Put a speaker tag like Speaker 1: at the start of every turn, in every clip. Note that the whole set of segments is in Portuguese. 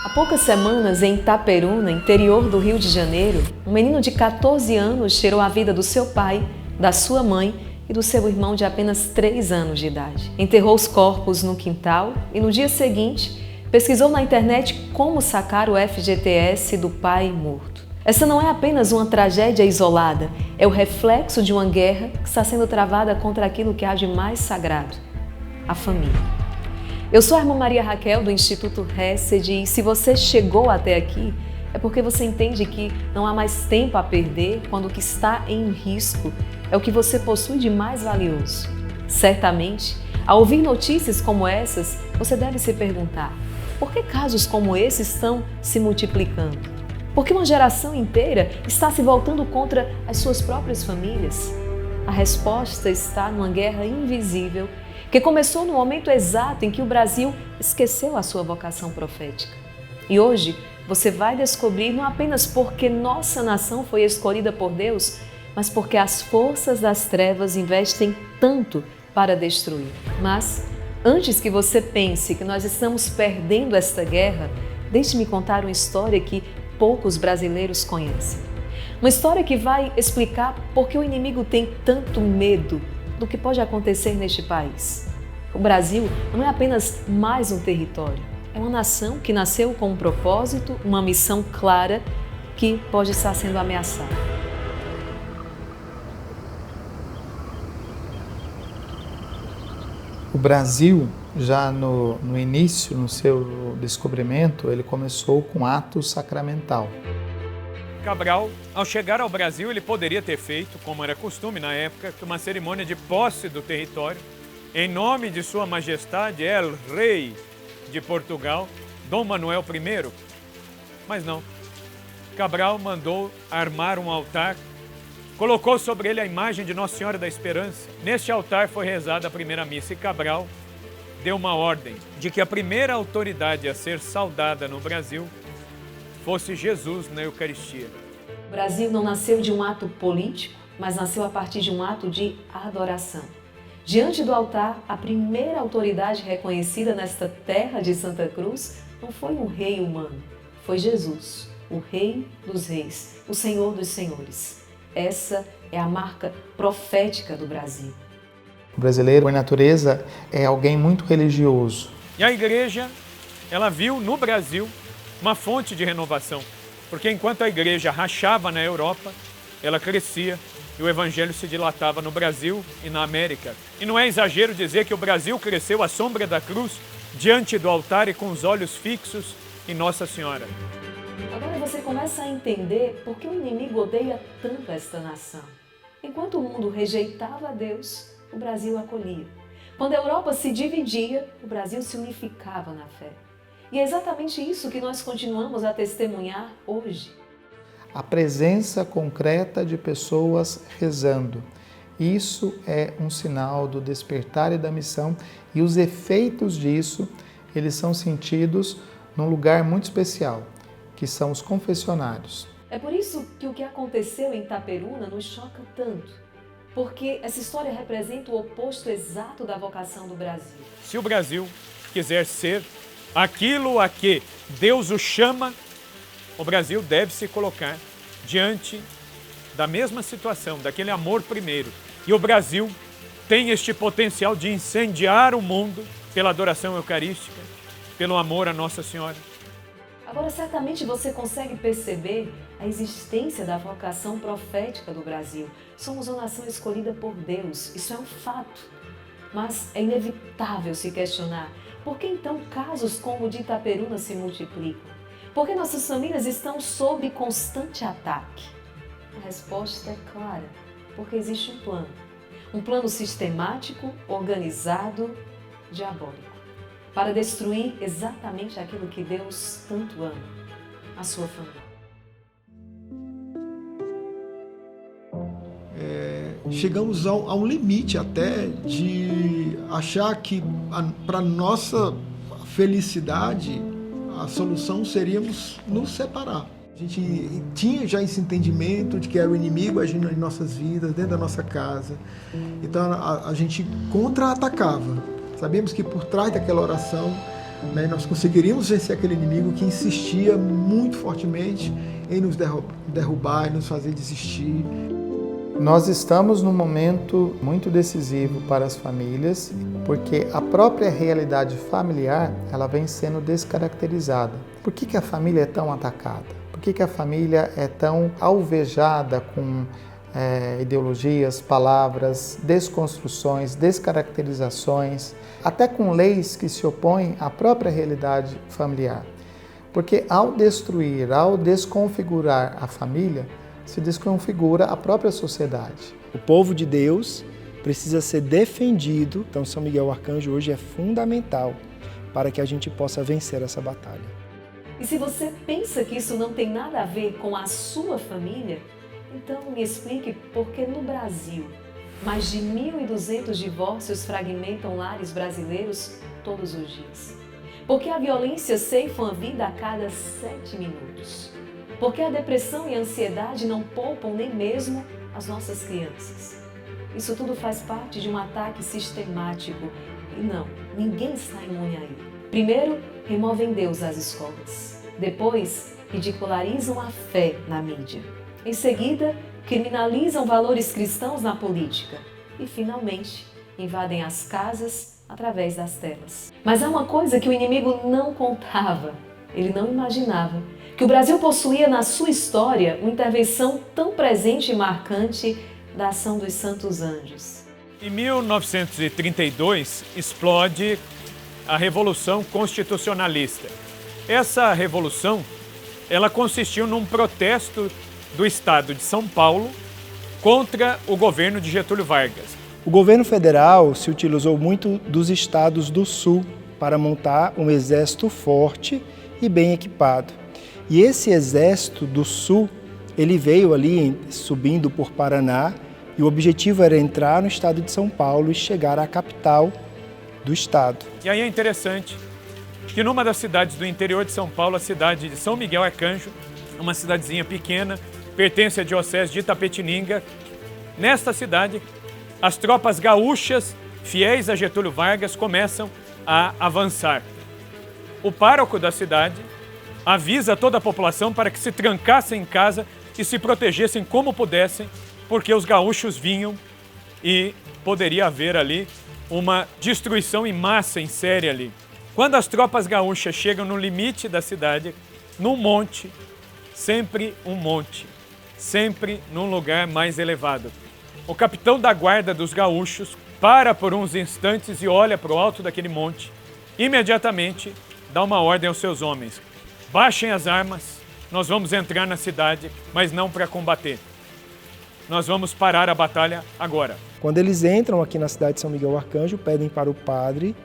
Speaker 1: Há poucas semanas, em Itaperuna, interior do Rio de Janeiro, um menino de 14 anos tirou a vida do seu pai, da sua mãe e do seu irmão de apenas 3 anos de idade. Enterrou os corpos no quintal e no dia seguinte pesquisou na internet como sacar o FGTS do pai morto. Essa não é apenas uma tragédia isolada, é o reflexo de uma guerra que está sendo travada contra aquilo que há de mais sagrado, a família. Eu sou a irmã Maria Raquel do Instituto Hesed e se você chegou até aqui é porque você entende que não há mais tempo a perder quando o que está em risco é o que você possui de mais valioso. Certamente, ao ouvir notícias como essas, você deve se perguntar: por que casos como esse estão se multiplicando? Por que uma geração inteira está se voltando contra as suas próprias famílias? A resposta está numa guerra invisível que começou no momento exato em que o Brasil esqueceu a sua vocação profética. E hoje você vai descobrir não apenas porque nossa nação foi escolhida por Deus, mas porque as forças das trevas investem tanto para destruir. Mas, antes que você pense que nós estamos perdendo esta guerra, deixe-me contar uma história que poucos brasileiros conhecem. Uma história que vai explicar por que o inimigo tem tanto medo do que pode acontecer neste país. O Brasil não é apenas mais um território, é uma nação que nasceu com um propósito, uma missão clara que pode estar sendo ameaçada.
Speaker 2: O Brasil, já no início, no seu descobrimento, ele começou com ato sacramental.
Speaker 3: Cabral, ao chegar ao Brasil, ele poderia ter feito, como era costume na época, uma cerimônia de posse do território, em nome de Sua Majestade El Rei de Portugal, Dom Manuel I. Mas não. Cabral mandou armar um altar, colocou sobre ele a imagem de Nossa Senhora da Esperança. Neste altar foi rezada a primeira missa e Cabral deu uma ordem de que a primeira autoridade a ser saudada no Brasil fosse Jesus na Eucaristia.
Speaker 1: O Brasil não nasceu de um ato político, mas nasceu a partir de um ato de adoração. Diante do altar, a primeira autoridade reconhecida nesta terra de Santa Cruz não foi um rei humano, foi Jesus, o Rei dos Reis, o Senhor dos Senhores. Essa é a marca profética do Brasil.
Speaker 2: O brasileiro, por natureza, é alguém muito religioso.
Speaker 3: E a igreja, ela viu no Brasil uma fonte de renovação, porque enquanto a igreja rachava na Europa, ela crescia e o evangelho se dilatava no Brasil e na América. E não é exagero dizer que o Brasil cresceu à sombra da cruz, diante do altar e com os olhos fixos em Nossa Senhora.
Speaker 1: Agora você começa a entender por que o inimigo odeia tanto esta nação. Enquanto o mundo rejeitava a Deus, o Brasil acolhia. Quando a Europa se dividia, o Brasil se unificava na fé. E é exatamente isso que nós continuamos a testemunhar hoje.
Speaker 2: A presença concreta de pessoas rezando. Isso é um sinal do despertar e da missão, e os efeitos disso, eles são sentidos num lugar muito especial, que são os confessionários.
Speaker 1: É por isso que o que aconteceu em Itaperuna nos choca tanto, porque essa história representa o oposto exato da vocação do Brasil.
Speaker 3: Se o Brasil quiser ser aquilo a que Deus o chama, o Brasil deve se colocar diante da mesma situação, daquele amor primeiro. E o Brasil tem este potencial de incendiar o mundo pela adoração eucarística, pelo amor a Nossa Senhora.
Speaker 1: Agora, certamente você consegue perceber a existência da vocação profética do Brasil. Somos uma nação escolhida por Deus, isso é um fato. Mas é inevitável se questionar: por que então casos como o de Itaperuna se multiplicam? Por que nossas famílias estão sob constante ataque? A resposta é clara: porque existe um plano. Um plano sistemático, organizado, diabólico, para destruir exatamente aquilo que Deus tanto ama, a sua família.
Speaker 4: Chegamos a um limite até de achar que para nossa felicidade a solução seríamos nos separar. A gente tinha já esse entendimento de que era o inimigo agindo em nossas vidas, dentro da nossa casa. Então a gente contra-atacava. Sabíamos que por trás daquela oração né? Nós conseguiríamos vencer aquele inimigo que insistia muito fortemente em nos derrubar e nos fazer desistir.
Speaker 2: Nós estamos num momento muito decisivo para as famílias, porque a própria realidade familiar ela vem sendo descaracterizada. Por que a família é tão atacada? Por que a família é tão alvejada com ideologias, palavras, desconstruções, descaracterizações, até com leis que se opõem à própria realidade familiar? Porque ao destruir, ao desconfigurar a família, se desconfigura a própria sociedade.
Speaker 5: O povo de Deus precisa ser defendido, então São Miguel Arcanjo hoje é fundamental para que a gente possa vencer essa batalha.
Speaker 1: E se você pensa que isso não tem nada a ver com a sua família, então me explique por que no Brasil mais de 1.200 divórcios fragmentam lares brasileiros todos os dias. Por que a violência ceifa a vida a cada 7 minutos? Porque a depressão e a ansiedade não poupam nem mesmo as nossas crianças. Isso tudo faz parte de um ataque sistemático. E não, ninguém está imune a ele. Primeiro, removem Deus das escolas. Depois, ridicularizam a fé na mídia. Em seguida, criminalizam valores cristãos na política. E, finalmente, invadem as casas através das telas. Mas há uma coisa que o inimigo não contava. Ele não imaginava que o Brasil possuía na sua história uma intervenção tão presente e marcante da ação dos Santos Anjos.
Speaker 3: Em 1932, explode a Revolução Constitucionalista. Essa revolução, ela consistiu num protesto do Estado de São Paulo contra o governo de Getúlio Vargas.
Speaker 5: O governo federal se utilizou muito dos estados do Sul para montar um exército forte e bem equipado. E esse exército do Sul, ele veio ali subindo por Paraná e o objetivo era entrar no estado de São Paulo e chegar à capital do estado.
Speaker 3: E aí é interessante que numa das cidades do interior de São Paulo, a cidade de São Miguel Arcanjo, uma cidadezinha pequena, pertence à diocese de Itapetininga, nesta cidade, as tropas gaúchas, fiéis a Getúlio Vargas, começam a avançar. O pároco da cidade avisa toda a população para que se trancassem em casa e se protegessem como pudessem, porque os gaúchos vinham e poderia haver ali uma destruição em massa, em série ali. Quando as tropas gaúchas chegam no limite da cidade, num monte, sempre um monte, sempre num lugar mais elevado. O capitão da guarda dos gaúchos para por uns instantes e olha para o alto daquele monte. Imediatamente dá uma ordem aos seus homens. Baixem as armas, nós vamos entrar na cidade, mas não para combater. Nós vamos parar a batalha agora.
Speaker 5: Quando eles entram aqui na cidade de São Miguel Arcanjo, pedem para o padre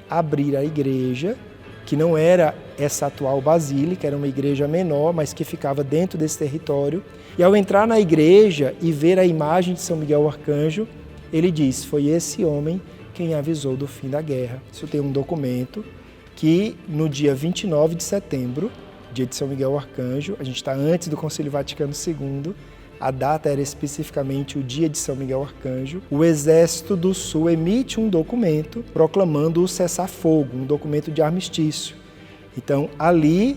Speaker 5: abrir a igreja, que não era essa atual basílica, era uma igreja menor, mas que ficava dentro desse território. E ao entrar na igreja e ver a imagem de São Miguel Arcanjo, ele diz, foi esse homem quem avisou do fim da guerra. Isso tem um documento que no dia 29 de setembro, dia de São Miguel Arcanjo, a gente está antes do Concílio Vaticano II, a data era especificamente o dia de São Miguel Arcanjo, o Exército do Sul emite um documento proclamando o cessar-fogo, um documento de armistício. Então, ali,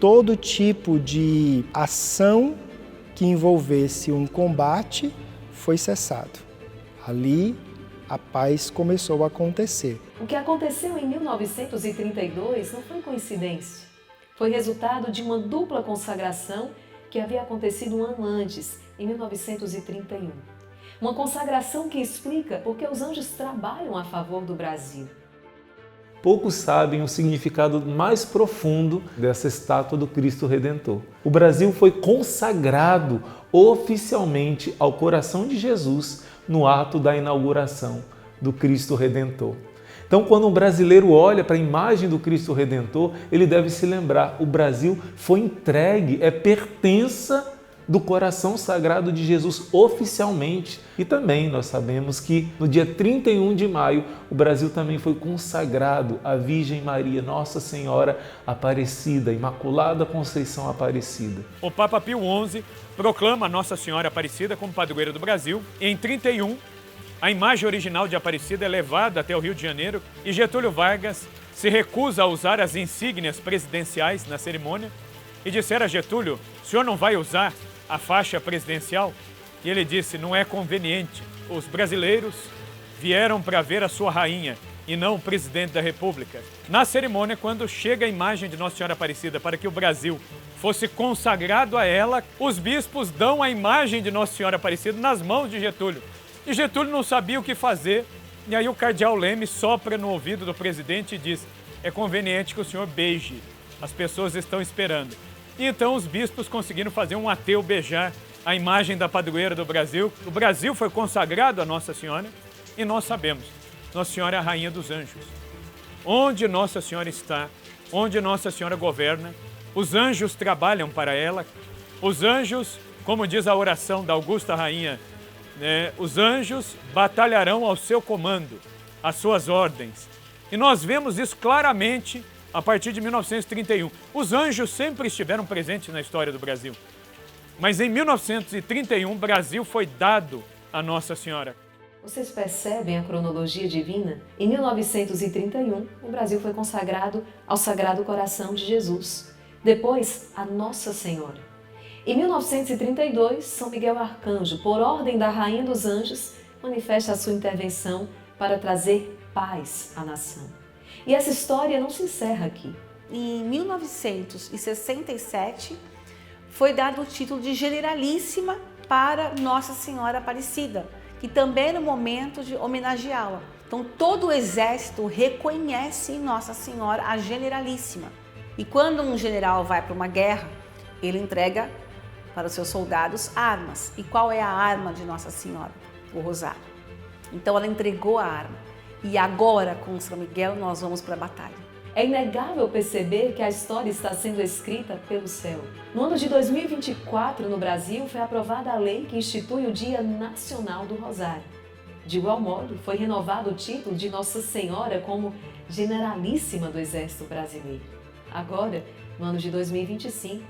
Speaker 5: todo tipo de ação que envolvesse um combate foi cessado. Ali, a paz começou a acontecer.
Speaker 1: O que aconteceu em 1932 não foi coincidência. Foi resultado de uma dupla consagração que havia acontecido um ano antes, em 1931. Uma consagração que explica por que os anjos trabalham a favor do Brasil.
Speaker 6: Poucos sabem o significado mais profundo dessa estátua do Cristo Redentor. O Brasil foi consagrado oficialmente ao coração de Jesus no ato da inauguração do Cristo Redentor. Então, quando um brasileiro olha para a imagem do Cristo Redentor, ele deve se lembrar, o Brasil foi entregue, é pertença do coração sagrado de Jesus oficialmente. E também nós sabemos que no dia 31 de maio, o Brasil também foi consagrado à Virgem Maria, Nossa Senhora Aparecida, Imaculada Conceição Aparecida.
Speaker 3: O Papa Pio XI proclama Nossa Senhora Aparecida como padroeira do Brasil. Em 31, a imagem original de Aparecida é levada até o Rio de Janeiro e Getúlio Vargas se recusa a usar as insígnias presidenciais na cerimônia e disser a Getúlio: o senhor não vai usar a faixa presidencial? E ele disse: não é conveniente, os brasileiros vieram para ver a sua rainha e não o presidente da República. Na cerimônia, quando chega a imagem de Nossa Senhora Aparecida para que o Brasil fosse consagrado a ela, os bispos dão a imagem de Nossa Senhora Aparecida nas mãos de Getúlio. E Getúlio não sabia o que fazer, e aí o cardeal Leme sopra no ouvido do presidente e diz: é conveniente que o senhor beije, as pessoas estão esperando. E então os bispos conseguiram fazer um ateu beijar a imagem da padroeira do Brasil. O Brasil foi consagrado a Nossa Senhora e nós sabemos, Nossa Senhora é a rainha dos anjos. Onde Nossa Senhora está, onde Nossa Senhora governa, os anjos trabalham para ela. Os anjos, como diz a oração da Augusta Rainha, os anjos batalharão ao seu comando, às suas ordens. E nós vemos isso claramente a partir de 1931. Os anjos sempre estiveram presentes na história do Brasil. Mas em 1931, o Brasil foi dado a Nossa Senhora.
Speaker 1: Vocês percebem a cronologia divina? Em 1931, o Brasil foi consagrado ao Sagrado Coração de Jesus. Depois, a Nossa Senhora. Em 1932, São Miguel Arcanjo, por ordem da Rainha dos Anjos, manifesta a sua intervenção para trazer paz à nação. E essa história não se encerra aqui.
Speaker 7: Em 1967, foi dado o título de Generalíssima para Nossa Senhora Aparecida, que também era o momento de homenageá-la. Então, todo o exército reconhece em Nossa Senhora a Generalíssima. E quando um general vai para uma guerra, ele entrega para os seus soldados armas. E qual é a arma de Nossa Senhora? O rosário. Então, ela entregou a arma. E agora, com São Miguel, nós vamos para a batalha.
Speaker 1: É inegável perceber que a história está sendo escrita pelo céu. No ano de 2024, no Brasil, foi aprovada a lei que institui o Dia Nacional do Rosário. De igual modo, foi renovado o título de Nossa Senhora como Generalíssima do Exército Brasileiro. Agora, no ano de 2025,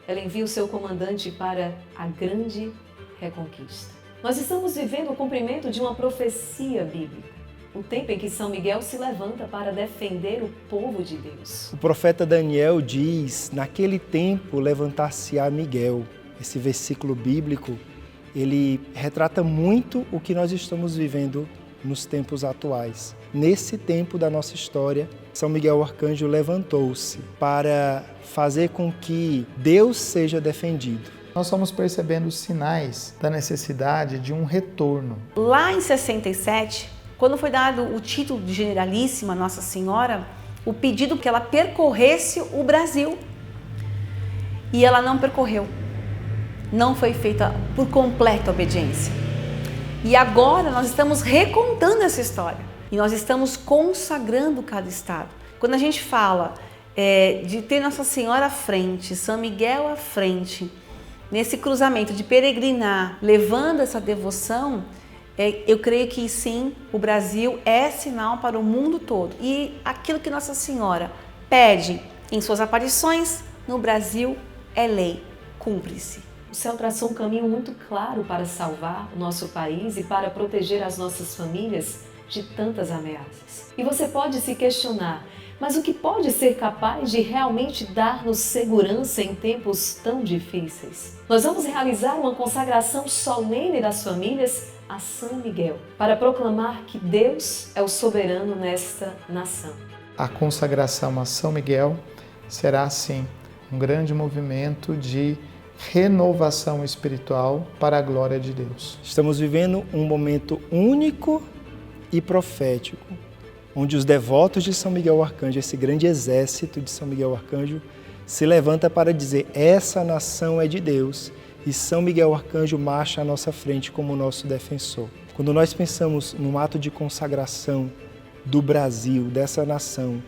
Speaker 1: ela envia o seu comandante para a grande reconquista. Nós estamos vivendo o cumprimento de uma profecia bíblica. O tempo em que São Miguel se levanta para defender o povo de Deus.
Speaker 5: O profeta Daniel diz: naquele tempo levantar-se-á Miguel. Esse versículo bíblico, ele retrata muito o que nós estamos vivendo nos tempos atuais. Nesse tempo da nossa história, São Miguel Arcanjo levantou-se para fazer com que Deus seja defendido.
Speaker 2: Nós estamos percebendo os sinais da necessidade de um retorno.
Speaker 7: Lá em 67, quando foi dado o título de Generalíssima Nossa Senhora, o pedido que ela percorresse o Brasil. E ela não percorreu. Não foi feita por completa obediência. E agora nós estamos recontando essa história. E nós estamos consagrando cada estado. Quando a gente fala de ter Nossa Senhora à frente, São Miguel à frente, nesse cruzamento de peregrinar, levando essa devoção, eu creio que sim, o Brasil é sinal para o mundo todo. E aquilo que Nossa Senhora pede em suas aparições, no Brasil é lei, cumpre-se.
Speaker 1: O céu traçou um caminho muito claro para salvar o nosso país e para proteger as nossas famílias de tantas ameaças. E você pode se questionar, mas o que pode ser capaz de realmente dar-nos segurança em tempos tão difíceis? Nós vamos realizar uma consagração solene das famílias a São Miguel, para proclamar que Deus é o soberano nesta nação.
Speaker 2: A consagração a São Miguel será, sim, um grande movimento de renovação espiritual para a glória de Deus.
Speaker 5: Estamos vivendo um momento único e profético, onde os devotos de São Miguel Arcanjo, esse grande exército de São Miguel Arcanjo, se levanta para dizer: essa nação é de Deus. E São Miguel Arcanjo marcha à nossa frente como nosso defensor. Quando nós pensamos num ato de consagração do Brasil, dessa nação,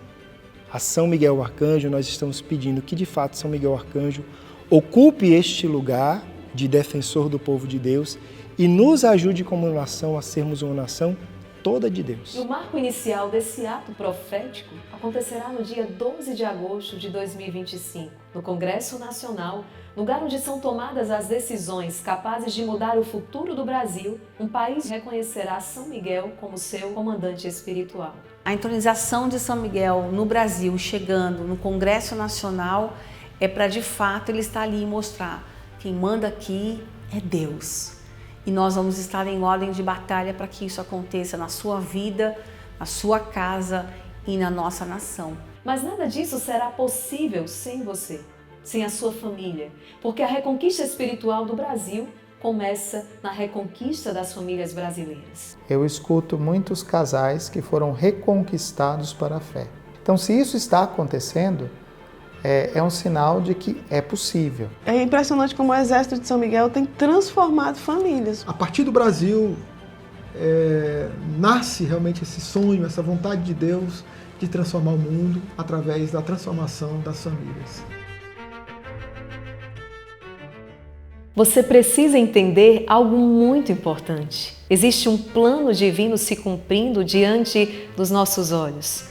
Speaker 5: a São Miguel Arcanjo, nós estamos pedindo que, de fato, São Miguel Arcanjo ocupe este lugar de defensor do povo de Deus e nos ajude como nação a sermos uma nação toda de Deus.
Speaker 1: E o marco inicial desse ato profético acontecerá no dia 12 de agosto de 2025, no Congresso Nacional, lugar onde são tomadas as decisões capazes de mudar o futuro do Brasil. Um país reconhecerá São Miguel como seu comandante espiritual.
Speaker 7: A entronização de São Miguel no Brasil, chegando no Congresso Nacional, é para de fato ele estar ali e mostrar: quem manda aqui é Deus. E nós vamos estar em ordem de batalha para que isso aconteça na sua vida, na sua casa e na nossa nação.
Speaker 1: Mas nada disso será possível sem você, sem a sua família, porque a reconquista espiritual do Brasil começa na reconquista das famílias brasileiras.
Speaker 2: Eu escuto muitos casais que foram reconquistados para a fé. Então, se isso está acontecendo, é um sinal de que é possível.
Speaker 8: É impressionante como o Exército de São Miguel tem transformado famílias.
Speaker 4: A partir do Brasil, nasce realmente esse sonho, essa vontade de Deus de transformar o mundo através da transformação das famílias.
Speaker 1: Você precisa entender algo muito importante. Existe um plano divino se cumprindo diante dos nossos olhos.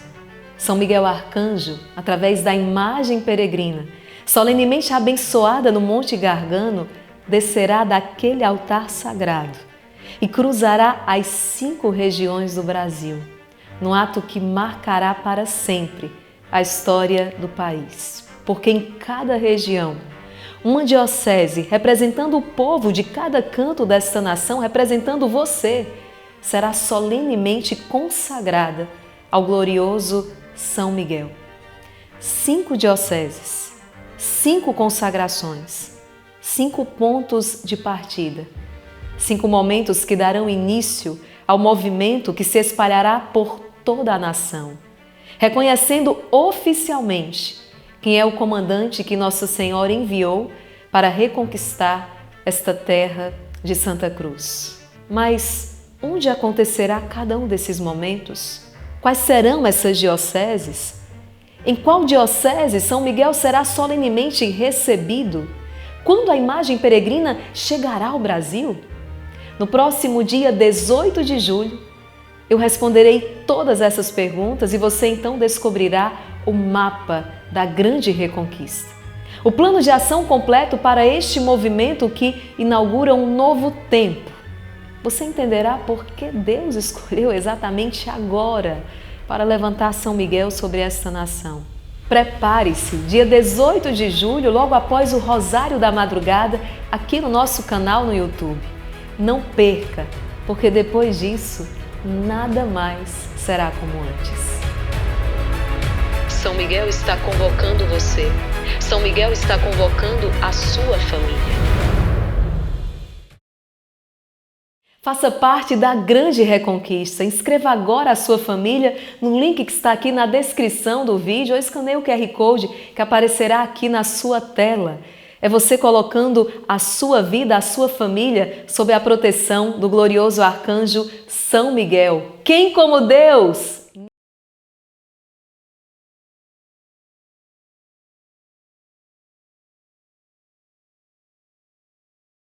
Speaker 1: São Miguel Arcanjo, através da imagem peregrina, solenemente abençoada no Monte Gargano, descerá daquele altar sagrado e cruzará as 5 regiões do Brasil, num ato que marcará para sempre a história do país. Porque em cada região, uma diocese representando o povo de cada canto desta nação, representando você, será solenemente consagrada ao glorioso São Miguel. 5 dioceses, 5 consagrações, 5 pontos de partida, 5 momentos que darão início ao movimento que se espalhará por toda a nação, reconhecendo oficialmente quem é o comandante que Nossa Senhora enviou para reconquistar esta terra de Santa Cruz. Mas onde acontecerá cada um desses momentos? Quais serão essas dioceses? Em qual diocese São Miguel será solenemente recebido? Quando a imagem peregrina chegará ao Brasil? No próximo dia 18 de julho, eu responderei todas essas perguntas e você então descobrirá o mapa da grande reconquista. O plano de ação completo para este movimento que inaugura um novo tempo. Você entenderá por que Deus escolheu exatamente agora para levantar São Miguel sobre esta nação. Prepare-se, dia 18 de julho, logo após o Rosário da Madrugada, aqui no nosso canal no YouTube. Não perca, porque depois disso, nada mais será como antes. São Miguel está convocando você. São Miguel está convocando a sua família. Faça parte da grande reconquista. Inscreva agora a sua família no link que está aqui na descrição do vídeo ou escaneie o QR Code que aparecerá aqui na sua tela. É você colocando a sua vida, a sua família sob a proteção do glorioso arcanjo São Miguel. Quem como Deus?